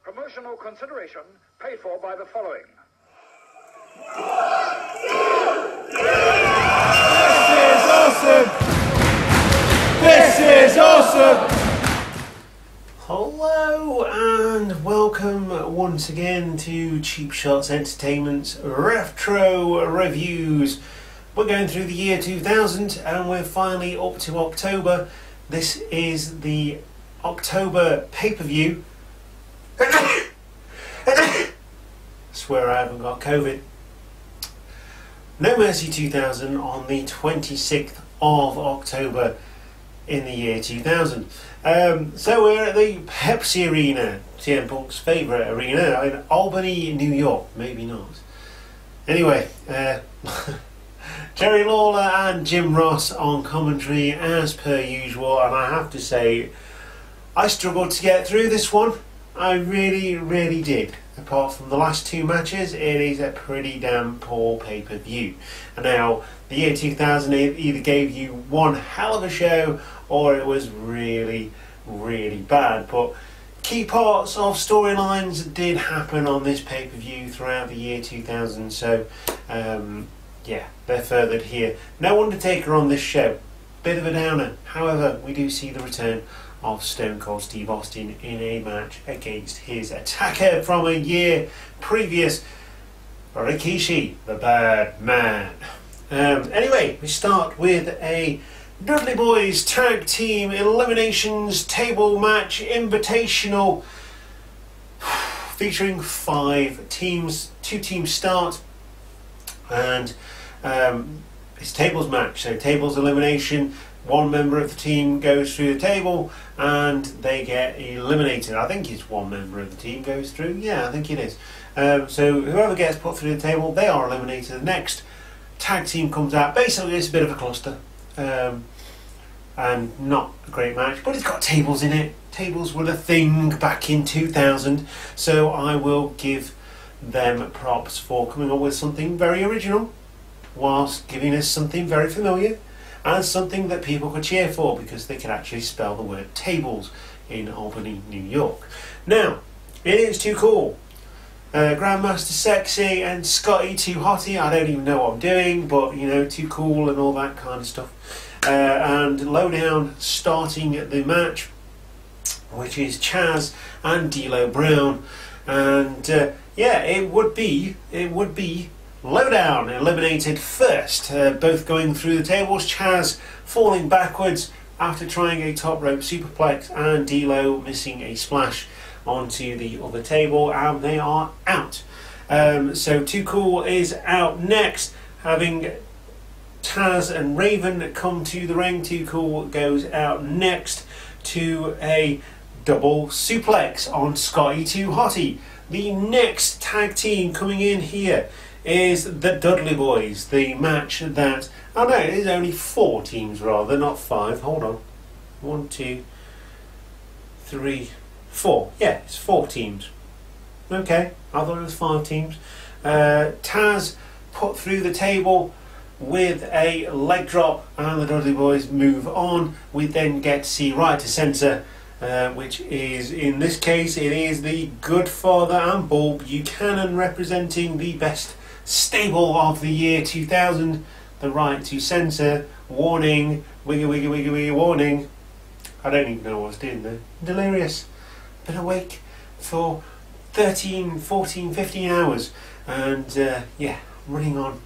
Promotional consideration paid for by the following. This is awesome! Hello and welcome once again to Cheap Shots Entertainment's Retro Reviews. We're going through the year 2000 and we're finally up to October. This is the October pay-per-view. Swear I haven't got COVID. No Mercy 2000 on the 26th of October in the year 2000. So we're at the Pepsi Arena, CM Punk's favourite arena in Albany, New York. Maybe not. Anyway, Jerry Lawler and Jim Ross on commentary as per usual, and I have to say I struggled to get through this one. I really did. Apart from the last two matches, it is a pretty damn poor pay-per-view. And now, the year 2000 either gave you one hell of a show or it was really bad. But key parts of storylines did happen on this pay-per-view throughout the year 2000. So, yeah, they're furthered here. No Undertaker on this show. Bit of a downer. However, we do see the return of Stone Cold Steve Austin in a match against his attacker from a year previous, Rikishi, the Bad Man. Anyway, we start with a Dudley Boys Tag Team Eliminations Table Match Invitational featuring 5 teams. 2 teams start and it's tables match, so tables elimination. One member of the team goes through the table and they get eliminated. I think it's one member of the team goes through. Yeah, I think it is. So whoever gets put through the table, they are eliminated. The next tag team comes out. Basically, it's a bit of a cluster. And not a great match, but it's got tables in it. Tables were a thing back in 2000. So I will give them props for coming up with something very original whilst giving us something very familiar. And something that people could cheer for because they could actually spell the word tables in Albany, New York. Now, it is Too Cool. Grandmaster Sexy and Scotty Too Hottie. I don't even know what I'm doing, but you know, Too Cool and all that kind of stuff. And Lowdown starting the match, which is Chaz and D'Lo Brown. And yeah, it would be Lowdown eliminated first, both going through the tables. Chaz falling backwards after trying a top rope superplex and D'Lo missing a splash onto the other table, and they are out. So Too Cool is out next, having Taz and Raven come to the ring. Too Cool goes out next to a double suplex on Scotty Too Hottie. The next tag team coming in here is the Dudley Boys, the match that, oh no, it is only 4 teams rather, not 5, hold on, 1, 2, 3, 4, yeah, it's 4 teams, okay, I thought it was 5 teams. Taz put through the table with a leg drop and the Dudley Boys move on. We then get to see right to centre, which is, in this case, it is the Good Father and Bull Buchanan representing the best stable of the year 2000, the right to censor, warning, wiggy, warning. I don't even know what I was doing there. Delirious. Been awake for 13, 14, 15 hours and yeah, running on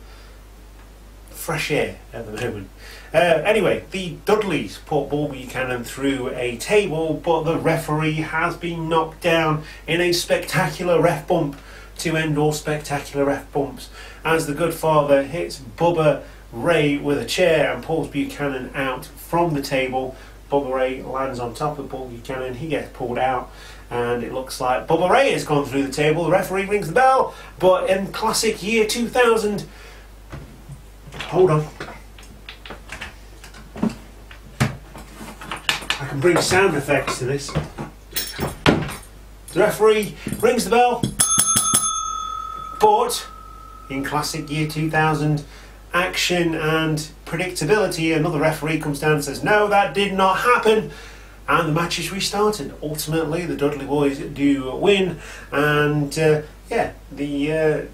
fresh air at the moment. Anyway, the Dudleys put Bull Buchanan through a table, but the referee has been knocked down in a spectacular ref bump to end all spectacular ref bumps as the Good Father hits Bubba Ray with a chair and pulls Buchanan out from the table. Bubba Ray lands on top of Bull Buchanan, he gets pulled out, and it looks like Bubba Ray has gone through the table. The referee rings the bell, but in classic year 2000, hold on, I can bring sound effects to this. The referee rings the bell, but in classic year 2000 action and predictability, another referee comes down and says, no, that did not happen. and the match is restarted. Ultimately, the Dudley Boys do win, and yeah, the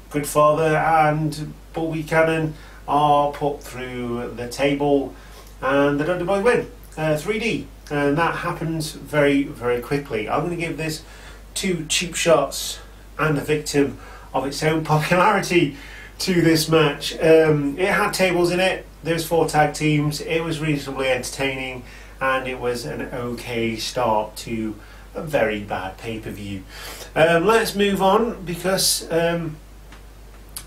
Good Father and Boogie Cannon are put through the table, and the Dudley Boys win 3D, and that happens very, very quickly. I'm going to give this 2 cheap shots and a victim of its own popularity to this match. It had tables in it. There's 4 tag teams. It was reasonably entertaining, and it was an okay start to a very bad pay-per-view. Let's move on, because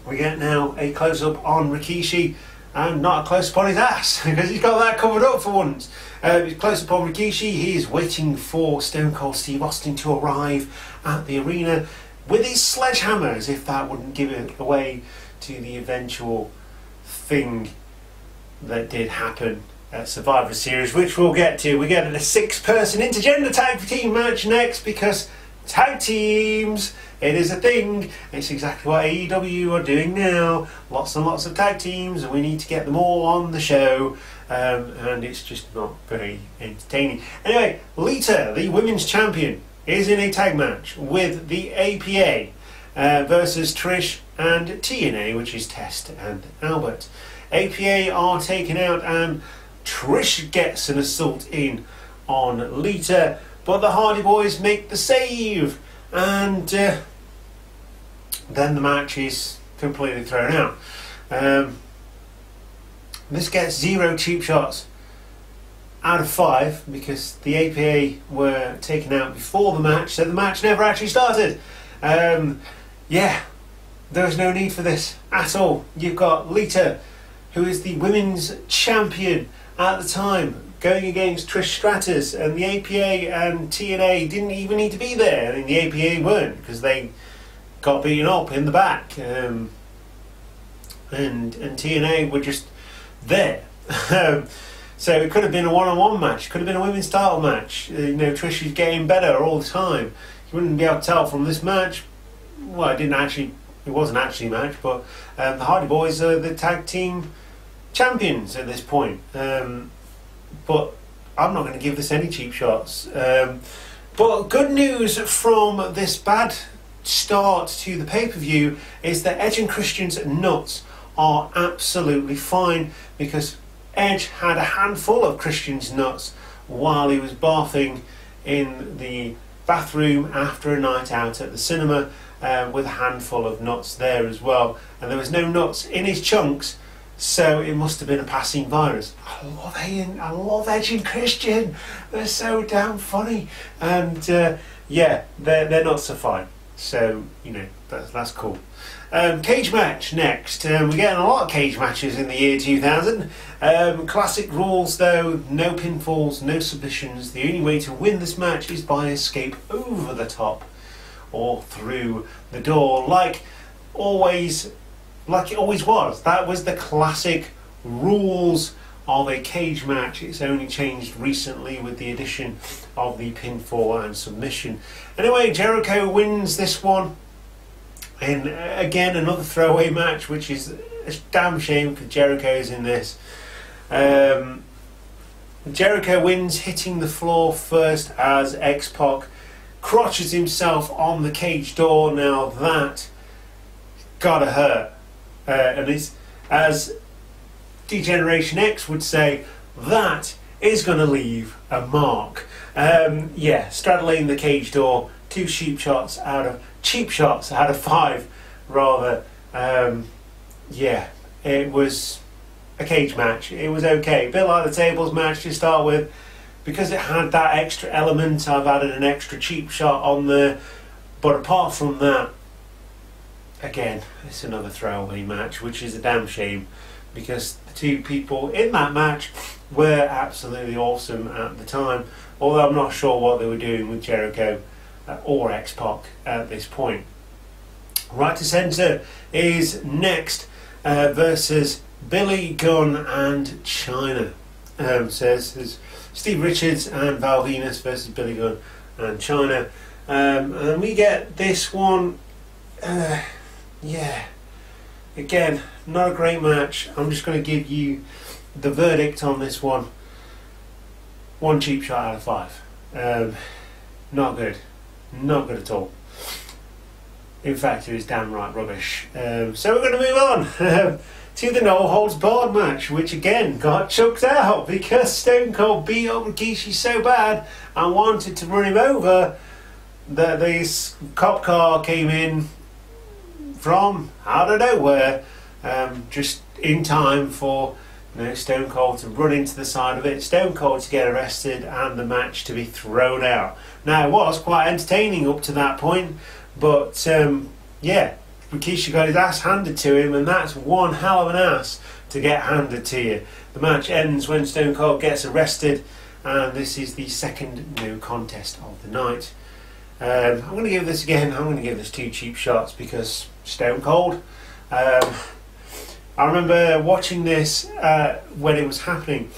we get now a close-up on Rikishi, and not a close-up on his ass, because he's got that covered up for once. Close-up on Rikishi. He is waiting for Stone Cold Steve Austin to arrive at the arena with his sledgehammer, as if that wouldn't give it away to the eventual thing that did happen at Survivor Series, which we'll get to. We get a 6-person intergender tag team match next, because tag teams, it is a thing. It's exactly what AEW are doing now. Lots and lots of tag teams, and we need to get them all on the show, and it's just not very entertaining. Anyway, Lita, the women's champion, is in a tag match with the APA versus Trish and TNA, which is Test and Albert. APA are taken out, and Trish gets an assault in on Lita, but the Hardy Boys make the save, and then the match is completely thrown out. This gets 0 cheap shots out of 5, because the APA were taken out before the match, so the match never actually started. Yeah, there's no need for this at all. You've got Lita, who is the women's champion at the time, going against Trish Stratus, and the APA and TNA didn't even need to be there. I mean, the APA weren't, because they got beaten up in the back, and TNA were just there. So it could have been a one-on-one match, could have been a women's title match. Trish is getting better all the time. You wouldn't be able to tell from this match. Well, it wasn't actually a match, but the Hardy Boys are the tag team champions at this point. But I'm not going to give this any cheap shots. But good news from this bad start to the pay-per-view is that Edge and Christian's nuts are absolutely fine, because Edge had a handful of Christian's nuts while he was bathing in the bathroom after a night out at the cinema, with a handful of nuts there as well, and there was no nuts in his chunks, so it must have been a passing virus. I love Edge and Christian. They're so damn funny, and yeah, they're nuts are fine. So that's cool. Cage match next. We're getting a lot of cage matches in the year 2000. Classic rules though: no pinfalls, no submissions. The only way to win this match is by escape over the top or through the door, like it always was. That was the classic rules of a cage match. It's only changed recently with the addition of the pinfall and submission. Anyway, Jericho wins this one. And again, another throwaway match, which is a damn shame, because Jericho's in this. Jericho wins, hitting the floor first as X-Pac crotches himself on the cage door. Now that gotta hurt. And it's, as Degeneration X would say, that is going to leave a mark. Yeah, straddling the cage door, 2 cheap shots out of 5, rather. Yeah, it was a cage match. It was okay, a bit like the tables match to start with, because it had that extra element. I've added an extra cheap shot on there, but apart from that, again, it's another throwaway match, which is a damn shame, because the 2 people in that match were absolutely awesome at the time, although I'm not sure what they were doing with Jericho or X-Pac at this point. Right to Centre is next, versus Billy Gunn and Chyna. Says Steve Richards and Val Venus versus Billy Gunn and Chyna. And we get this one. Yeah, again, not a great match. I'm just going to give you the verdict on this one. 1 cheap shot out of 5. Not good. Not good at all. In fact, it was damn right rubbish. So we're going to move on to the no holds barred match, which again got chucked out because Stone Cold beat up Rikishi so bad and wanted to run him over that this cop car came in from out of nowhere, just in time for Stone Cold to run into the side of it, Stone Cold to get arrested, and the match to be thrown out. Now, it was quite entertaining up to that point, but yeah, Rikishi got his ass handed to him, and that's one hell of an ass to get handed to you. The match ends when Stone Cold gets arrested, and this is the second no contest of the night. I'm going to give this again, I'm going to give this 2 cheap shots because Stone Cold. I remember watching this when it was happening.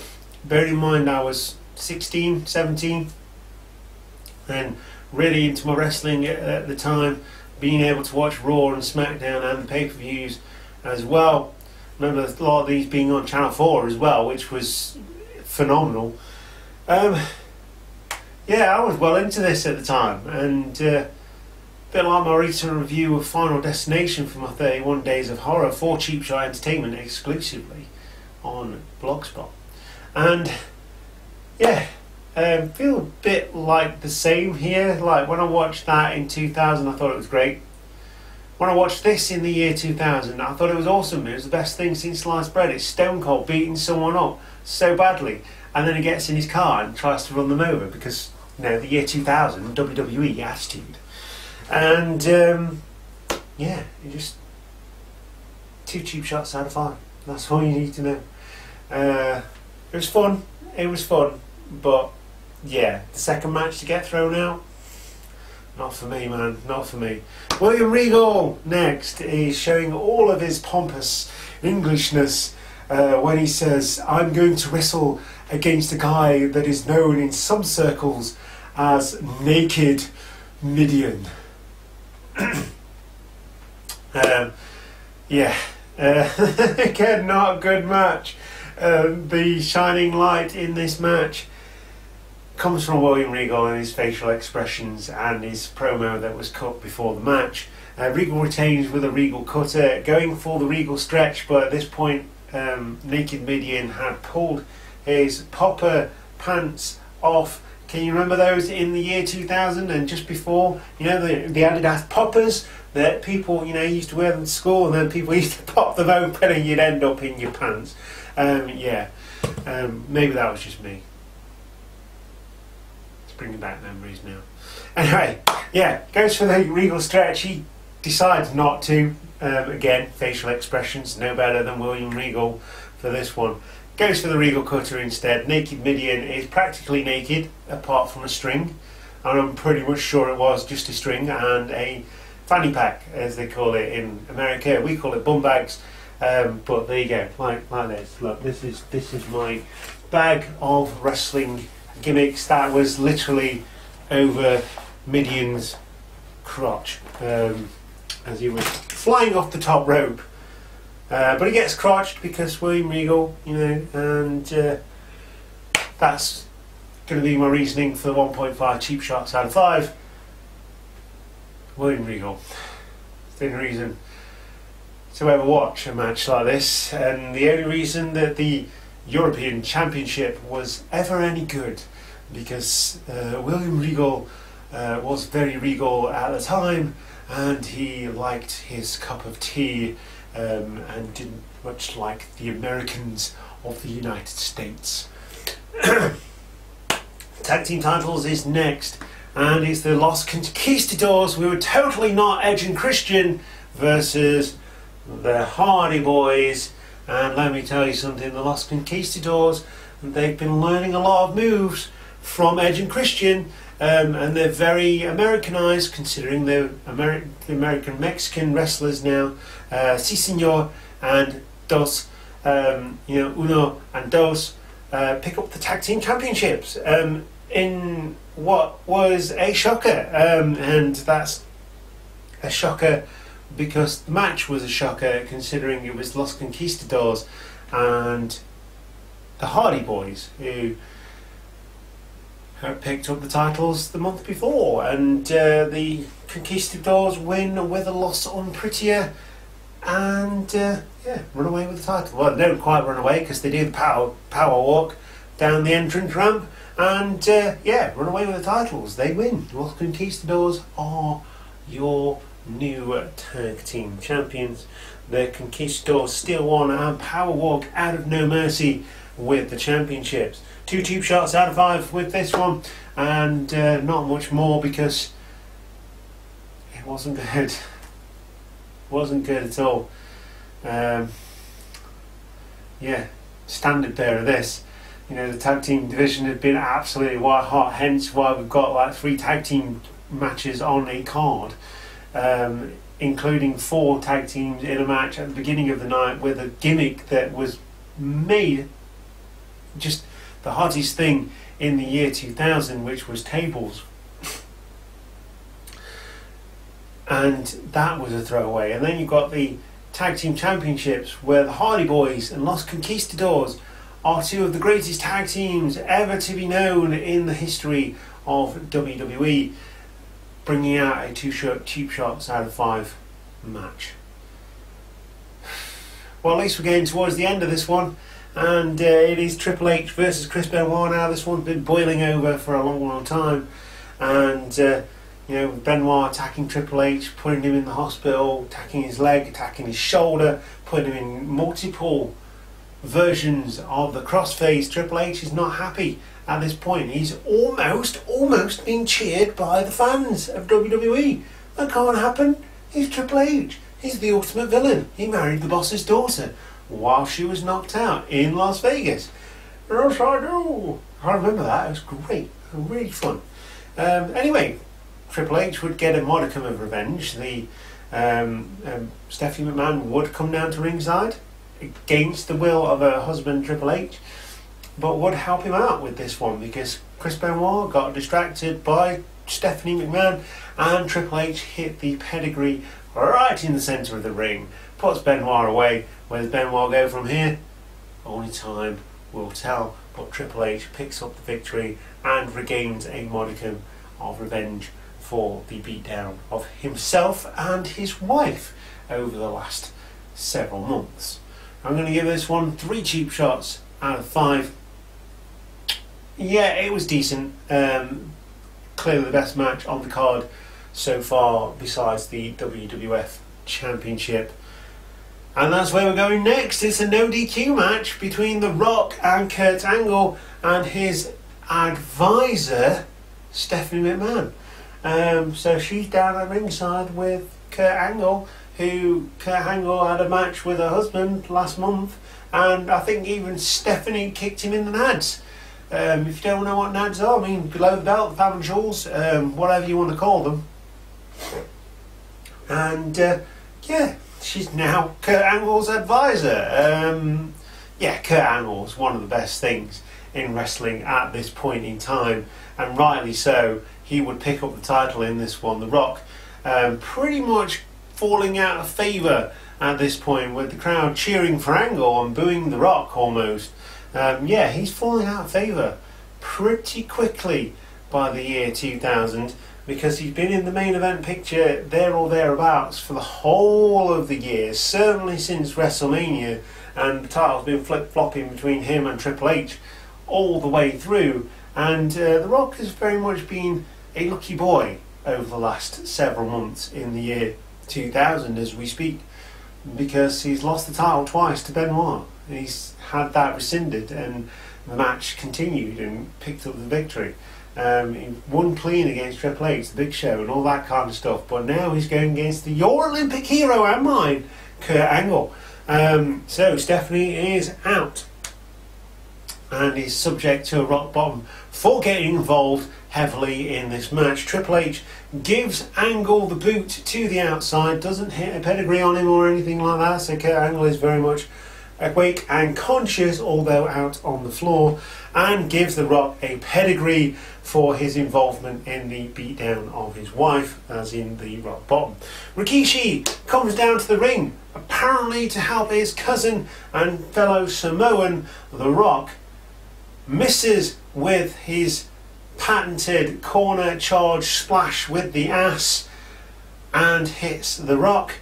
Bearing in mind I was 16, 17, and really into my wrestling at the time, being able to watch Raw and SmackDown and pay-per-views as well. I remember a lot of these being on Channel 4 as well, which was phenomenal. Yeah, I was well into this at the time, and a bit like my recent review of Final Destination for my 31 Days of Horror for Cheap Shot Entertainment exclusively on Blogspot. And yeah, feel a bit like the same here. Like when I watched that in 2000, I thought it was great. When I watched this in the year 2000, I thought it was awesome. It was the best thing since sliced bread. It's Stone Cold beating someone up so badly, and then he gets in his car and tries to run them over because, the year 2000, WWE attitude. And yeah, it just 2 cheap shots out of 5. That's all you need to know. It was fun. It was fun, but yeah, the second match to get thrown out, not for me, man. Not for me. William Regal next is showing all of his pompous Englishness when he says, "I'm going to wrestle against a guy that is known in some circles as Naked Midian." Yeah, again, not a good match. The shining light in this match comes from William Regal and his facial expressions and his promo that was cut before the match. Regal retains with a Regal cutter, going for the Regal stretch, but at this point Naked Midian had pulled his popper pants off. Can you remember those in the year 2000 and just before? The Adidas poppers that people, used to wear them to school, and then people used to pop them open and you'd end up in your pants. Yeah, maybe that was just me. It's bringing back memories now. Anyway, yeah, goes for the Regal stretch. He decides not to. Again, facial expressions, no better than William Regal for this one. Goes for the Regal cutter instead. Naked Midian is practically naked, apart from a string. And I'm pretty much sure it was just a string and a fanny pack, as they call it in America. We call it bum bags. But there you go, like this. Look, this is my bag of wrestling gimmicks. That was literally over Midian's crotch as he was flying off the top rope. But he gets crotched because William Regal, and that's going to be my reasoning for the 1.5 cheap shots out of 5. William Regal. It's the only reason to ever watch a match like this, and the only reason that the European Championship was ever any good, because William Regal was very regal at the time, and he liked his cup of tea, and didn't much like the Americans of the United States. Tag team titles is next, and it's the Lost Conquistadors. We were totally not Edge and Christian versus the Hardy Boys, and let me tell you something, the Lost Conquistadors, they've been learning a lot of moves from Edge and Christian, and they're very Americanized, considering they're American Mexican wrestlers now. Si Senor and Dos, Uno and Dos pick up the tag team championships in what was a shocker, and that's a shocker because the match was a shocker, considering it was Los Conquistadors and the Hardy Boys, who had picked up the titles the month before, and the Conquistadors win with a loss on Prettier, and run away with the title. Well, they don't quite run away because they do the power walk down the entrance ramp, and run away with the titles. They win. The Lost Conquistadors are your new tag team champions. The Conquistadors still won and power walk out of No Mercy with the championships. 2 cheap shots out of 5 with this one, and not much more because it wasn't good. Wasn't good at all. Standard bearer of this. You know, the tag team division has been absolutely white hot, hence why we've got like 3 tag team matches on a card, including 4 tag teams in a match at the beginning of the night with a gimmick that was made just the hottest thing in the year 2000, which was tables. And that was a throwaway. And then you've got the tag team championships, where the Hardy Boys and Lost Conquistadors are 2 of the greatest tag teams ever to be known in the history of WWE, bringing out a 2 cheap shots out of 5 match. Well, at least we're getting towards the end of this one, and it is Triple H versus Chris Benoit now. This one's been boiling over for a long time, and Benoit attacking Triple H, putting him in the hospital, attacking his leg, attacking his shoulder, putting him in multiple versions of the crossface. Triple H is not happy at this point. He's almost being cheered by the fans of WWE. That can't happen. He's Triple H. He's the ultimate villain. He married the boss's daughter while she was knocked out in Las Vegas. Yes, I do. I remember that. It was great. Really fun. Anyway, Triple H would get a modicum of revenge. The Stephanie McMahon would come down to ringside against the will of her husband Triple H, but would help him out with this one because Chris Benoit got distracted by Stephanie McMahon, and Triple H hit the pedigree right in the centre of the ring, puts Benoit away. Where does Benoit go from here? Only time will tell, but Triple H picks up the victory and regains a modicum of revenge for the beatdown of himself and his wife over the last several months. I'm going to give this one 3 cheap shots out of 5. Yeah, it was decent. Clearly the best match on the card so far besides the WWF Championship. And that's where we're going next. It's a no DQ match between The Rock and Kurt Angle and his advisor Stephanie McMahon. So she's down at ringside with Kurt Angle, who Kurt Angle had a match with her husband last month, and I think even Stephanie kicked him in the nads. If you don't know what nads are, I mean below the belt, the family jewels, whatever you want to call them. And she's now Kurt Angle's advisor. Kurt Angle's one of the best things in wrestling at this point in time, and rightly so. He would pick up the title in this one. The Rock pretty much falling out of favour at this point, with the crowd cheering for Angle and booing The Rock almost. He's falling out of favour pretty quickly by the year 2000, because he's been in the main event picture there or thereabouts for the whole of the year, certainly since WrestleMania, and the title's been flip-flopping between him and Triple H all the way through. And The Rock has very much been a lucky boy over the last several months in the year 2000 as we speak, because he's lost the title twice to Benoit. He's had that rescinded and the match continued and picked up the victory. He won clean against Triple H, the Big Show and all that kind of stuff, but now he's going against your Olympic hero and mine, Kurt Angle. So Stephanie is out and is subject to a rock bottom for getting involved heavily in this match. Triple H gives Angle the boot to the outside, doesn't hit a pedigree on him or anything like that, so Kurt Angle is very much awake and conscious, although out on the floor, and gives The Rock a pedigree for his involvement in the beatdown of his wife, as in the rock bottom. Rikishi comes down to the ring, apparently to help his cousin and fellow Samoan, The Rock, misses with his patented corner charge splash with the ass and hits The Rock.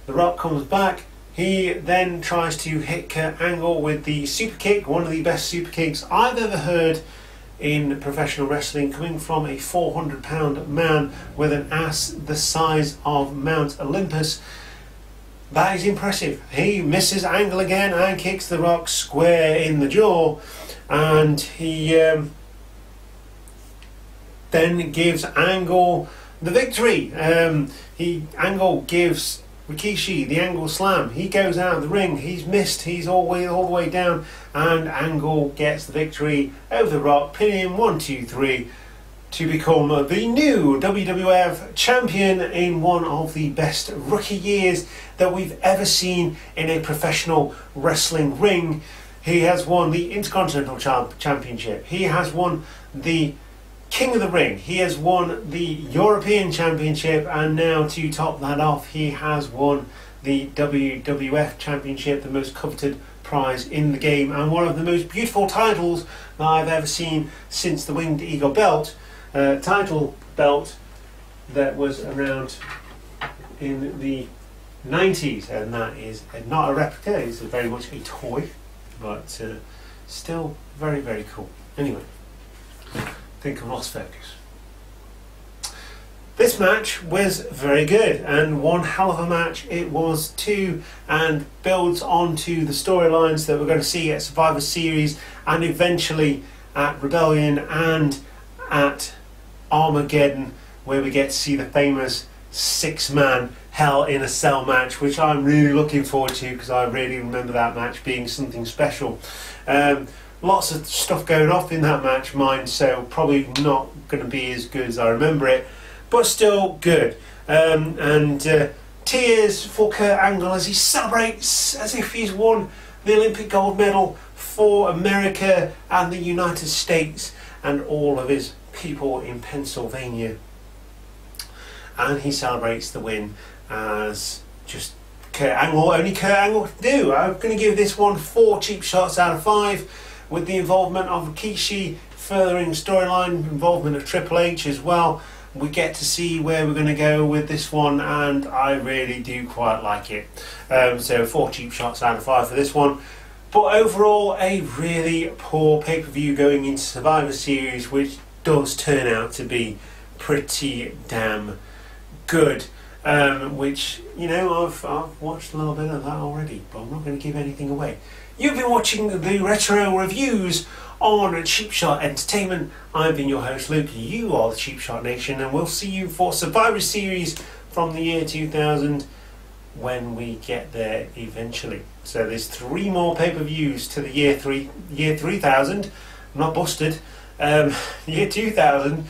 The Rock comes back. He then tries to hit Kurt Angle with the super kick, one of the best super kicks I've ever heard in professional wrestling, coming from a 400-pound man with an ass the size of Mount Olympus. That is impressive. He misses Angle again and kicks The Rock square in the jaw, and he then gives Angle the victory. Angle gives Rikishi the Angle Slam. He goes out of the ring. He's missed. He's all the way down, and Angle gets the victory over The Rock, pinning him 1, 2, 3 to become the new WWF champion in one of the best rookie years that we've ever seen in a professional wrestling ring. He has won the Intercontinental Championship. He has won the King of the Ring. He has won the European Championship, and now to top that off, he has won the WWF Championship, the most coveted prize in the game, and one of the most beautiful titles that I've ever seen since the Winged Eagle belt, title belt that was around in the 90s, and that is not a replica, it's very much a toy, but still very, very cool. Anyway, think of Las Vegas. This match was very good, and one hell of a match it was too, and builds onto the storylines that we're going to see at Survivor Series and eventually at Rebellion and at Armageddon, where we get to see the famous 6-man Hell in a Cell match, which I'm really looking forward to because I really remember that match being something special. Lots of stuff going off in that match, mine, so probably not going to be as good as I remember it, but still good. Tears for Kurt Angle as he celebrates as if he's won the Olympic gold medal for America and the United States and all of his people in Pennsylvania. And he celebrates the win as just Kurt Angle, only Kurt Angle can do. I'm going to give this one 4 cheap shots out of 5. With the involvement of Rikishi, furthering storyline, involvement of Triple H as well. We get to see where we're going to go with this one, and I really do quite like it. So 4 cheap shots out of 5 for this one. But overall, a really poor pay-per-view going into Survivor Series, which does turn out to be pretty damn good. Which, you know, I've watched a little bit of that already, but I'm not going to give anything away. You've been watching the Retro Reviews on Cheap Shot Entertainment. I've been your host, Luke. You are the Cheap Shot Nation, and we'll see you for Survivor Series from the year 2000 when we get there eventually. So there's 3 more pay-per-views to the year 3000. I'm not busted. Year 2000,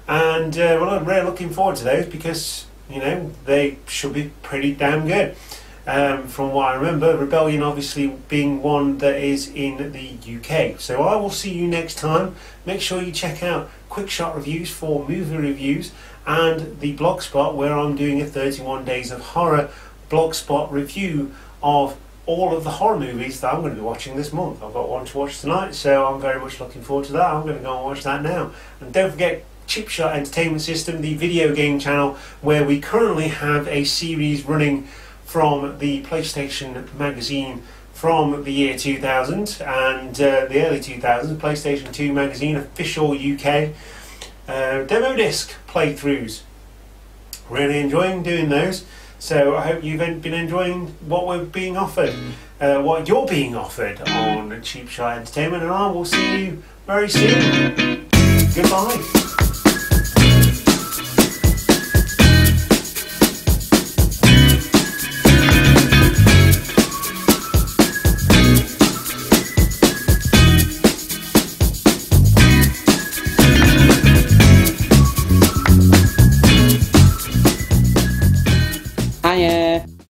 and well, I'm really looking forward to those because, you know, they should be pretty damn good. From what I remember, Rebellion obviously being one that is in the UK. So I will see you next time. Make sure you check out Quick Shot Reviews for movie reviews and the Blogspot, where I'm doing a 31 Days of Horror Blogspot review of all of the horror movies that I'm going to be watching this month. I've got one to watch tonight, so I'm very much looking forward to that. I'm going to go and watch that now. And don't forget Cheap Shot Entertainment System, the video game channel, where we currently have a series running from the PlayStation magazine from the year 2000 and the early 2000s, PlayStation 2 magazine, official UK demo disc playthroughs. Really enjoying doing those, so I hope you've been enjoying what we're being offered, what you're being offered on Cheap Shot Entertainment, and I will see you very soon. Goodbye.